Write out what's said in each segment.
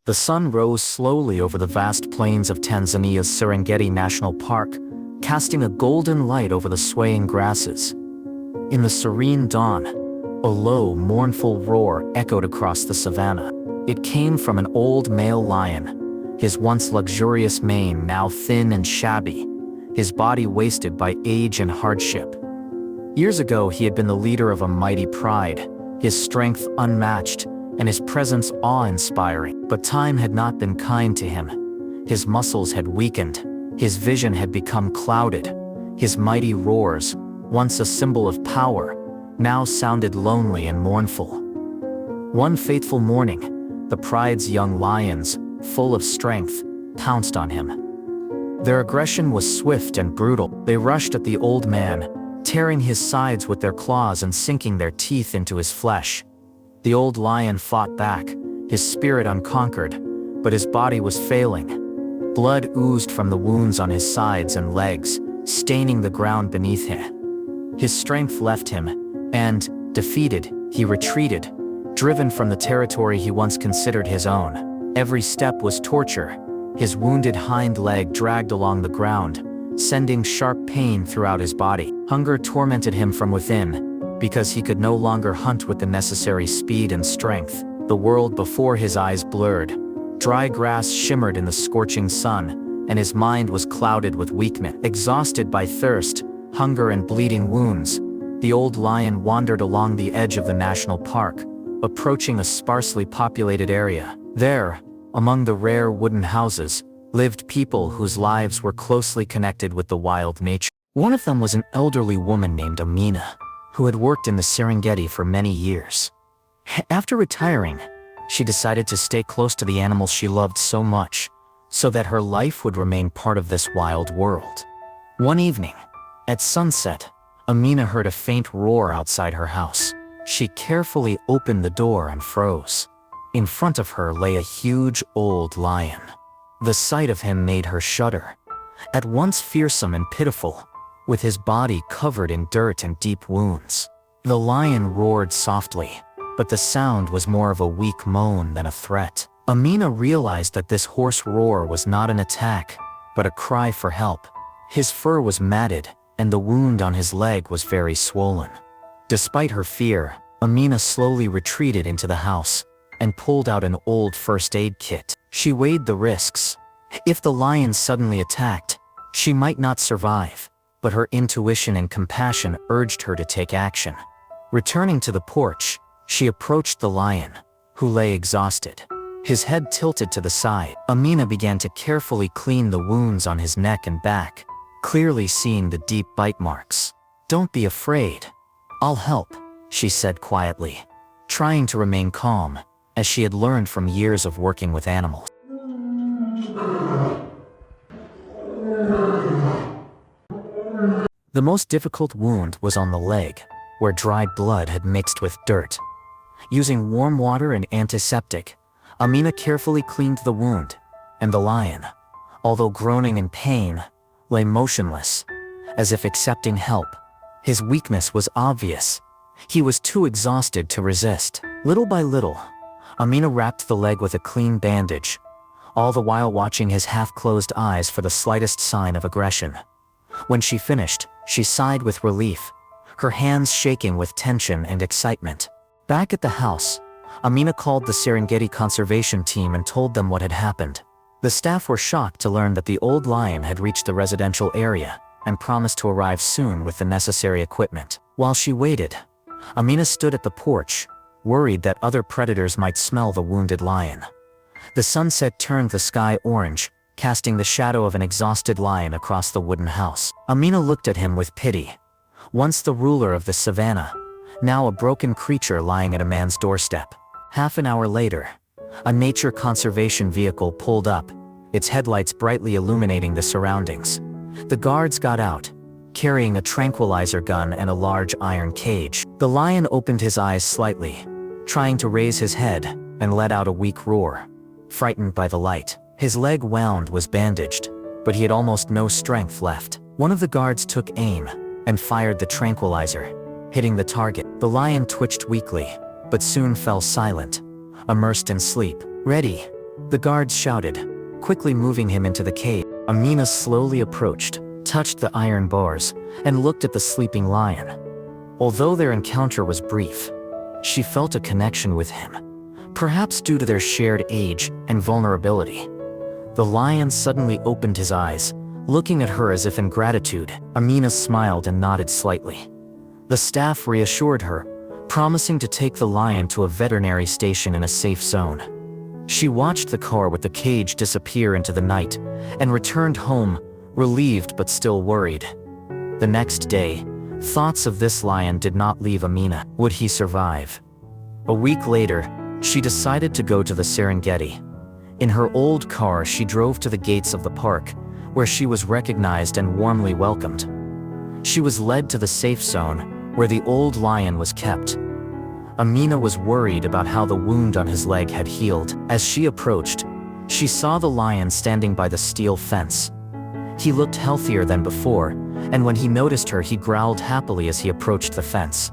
The sun rose slowly over the vast plains of Tanzania's Serengeti National Park, casting a golden light over the swaying grasses. In the serene dawn, a low, mournful roar echoed across the savanna. It came from an old male lion, his once luxurious mane now thin and shabby, his body wasted by age and hardship. Years ago, he had been the leader of a mighty pride, his strength unmatched, and his presence awe-inspiring. But time had not been kind to him. His muscles had weakened, his vision had become clouded, his mighty roars, once a symbol of power, now sounded lonely and mournful. One fateful morning, the pride's young lions, full of strength, pounced on him. Their aggression was swift and brutal. They rushed at the old man, tearing his sides with their claws and sinking their teeth into his flesh. The old lion fought back, his spirit unconquered, but his body was failing. Blood oozed from the wounds on his sides and legs, staining the ground beneath him. His strength left him, and, defeated, he retreated, driven from the territory he once considered his own. Every step was torture. His wounded hind leg dragged along the ground, sending sharp pain throughout his body. Hunger tormented him from within, because he could no longer hunt with the necessary speed and strength. The world before his eyes blurred. Dry grass shimmered in the scorching sun, and his mind was clouded with weakness. Exhausted by thirst, hunger and bleeding wounds, the old lion wandered along the edge of the national park, approaching a sparsely populated area. There, among the rare wooden houses, lived people whose lives were closely connected with the wild nature. One of them was an elderly woman named Amina, who had worked in the Serengeti for many years. After retiring, she decided to stay close to the animals she loved so much, so that her life would remain part of this wild world. One evening, at sunset, Amina heard a faint roar outside her house. She carefully opened the door and froze. In front of her lay a huge old lion. The sight of him made her shudder. At once fearsome and pitiful, with his body covered in dirt and deep wounds. The lion roared softly, but the sound was more of a weak moan than a threat. Amina realized that this hoarse roar was not an attack, but a cry for help. His fur was matted, and the wound on his leg was very swollen. Despite her fear, Amina slowly retreated into the house and pulled out an old first aid kit. She weighed the risks. If the lion suddenly attacked, she might not survive, but her intuition and compassion urged her to take action. Returning to the porch, she approached the lion, who lay exhausted. His head tilted to the side. Amina began to carefully clean the wounds on his neck and back, clearly seeing the deep bite marks. "Don't be afraid. I'll help," she said quietly, trying to remain calm, as she had learned from years of working with animals. The most difficult wound was on the leg, where dried blood had mixed with dirt. Using warm water and antiseptic, Amina carefully cleaned the wound, and the lion, although groaning in pain, lay motionless, as if accepting help. His weakness was obvious. He was too exhausted to resist. Little by little, Amina wrapped the leg with a clean bandage, all the while watching his half-closed eyes for the slightest sign of aggression. When she finished, she sighed with relief, her hands shaking with tension and excitement. Back at the house, Amina called the Serengeti conservation team and told them what had happened. The staff were shocked to learn that the old lion had reached the residential area and promised to arrive soon with the necessary equipment. While she waited, Amina stood at the porch, worried that other predators might smell the wounded lion. The sunset turned the sky orange, casting the shadow of an exhausted lion across the wooden house. Amina looked at him with pity. Once the ruler of the savannah, now a broken creature lying at a man's doorstep. Half an hour later, a nature conservation vehicle pulled up, its headlights brightly illuminating the surroundings. The guards got out, carrying a tranquilizer gun and a large iron cage. The lion opened his eyes slightly, trying to raise his head, and let out a weak roar. Frightened by the light, his leg wound was bandaged, but he had almost no strength left. One of the guards took aim and fired the tranquilizer. hitting the target. The lion twitched weakly, but soon fell silent, immersed in sleep. "Ready," the guards shouted, quickly moving him into the cage. Amina slowly approached, touched the iron bars, and looked at the sleeping lion. Although their encounter was brief, she felt a connection with him, perhaps due to their shared age and vulnerability. The lion suddenly opened his eyes, looking at her as if in gratitude. Amina smiled and nodded slightly. The staff reassured her, promising to take the lion to a veterinary station in a safe zone. She watched the car with the cage disappear into the night and returned home, relieved but still worried. The next day, thoughts of this lion did not leave Amina. Would he survive? A week later, she decided to go to the Serengeti. In her old car, she drove to the gates of the park, where she was recognized and warmly welcomed. She was led to the safe zone, where the old lion was kept. Amina was worried about how the wound on his leg had healed. As she approached, she saw the lion standing by the steel fence. He looked healthier than before, and when he noticed her, he growled happily as he approached the fence.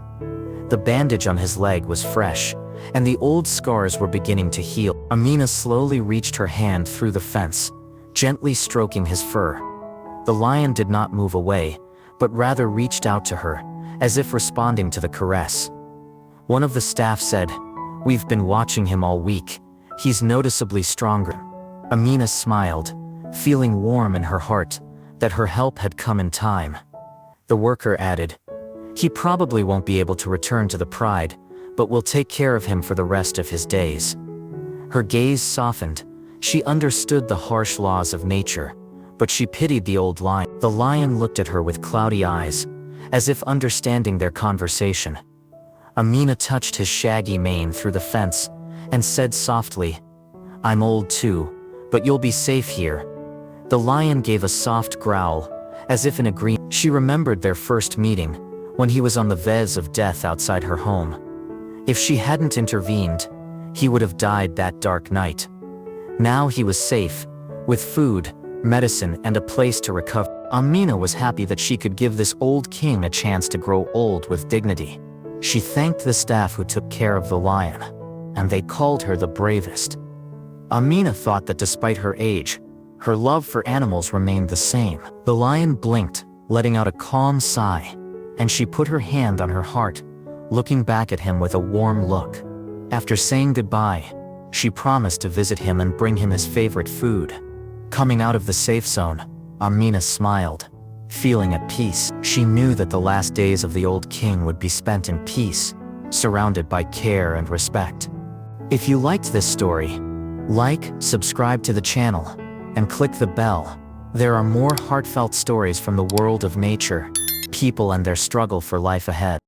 The bandage on his leg was fresh, and the old scars were beginning to heal. Amina slowly reached her hand through the fence, gently stroking his fur. The lion did not move away, but rather reached out to her, as if responding to the caress. One of the staff said, "We've been watching him all week. He's noticeably stronger." Amina smiled, feeling warm in her heart that her help had come in time. The worker added, "He probably won't be able to return to the pride, but we'll take care of him for the rest of his days." Her gaze softened. She understood the harsh laws of nature, but she pitied the old lion. The lion looked at her with cloudy eyes, as if understanding their conversation. Amina touched his shaggy mane through the fence and said softly, "I'm old too, but you'll be safe here." The lion gave a soft growl, as if in agreement. She remembered their first meeting, when he was on the verge of death outside her home. If she hadn't intervened, he would have died that dark night. Now he was safe, with food, medicine, and a place to recover. Amina was happy that she could give this old king a chance to grow old with dignity. She thanked the staff who took care of the lion, and they called her the bravest. Amina thought that despite her age, her love for animals remained the same. The lion blinked, letting out a calm sigh, and she put her hand on her heart, looking back at him with a warm look. After saying goodbye, she promised to visit him and bring him his favorite food. Coming out of the safe zone, Amina smiled, feeling at peace. She knew that the last days of the old king would be spent in peace, surrounded by care and respect. If you liked this story, like, subscribe to the channel, and click the bell. There are more heartfelt stories from the world of nature, people and their struggle for life ahead.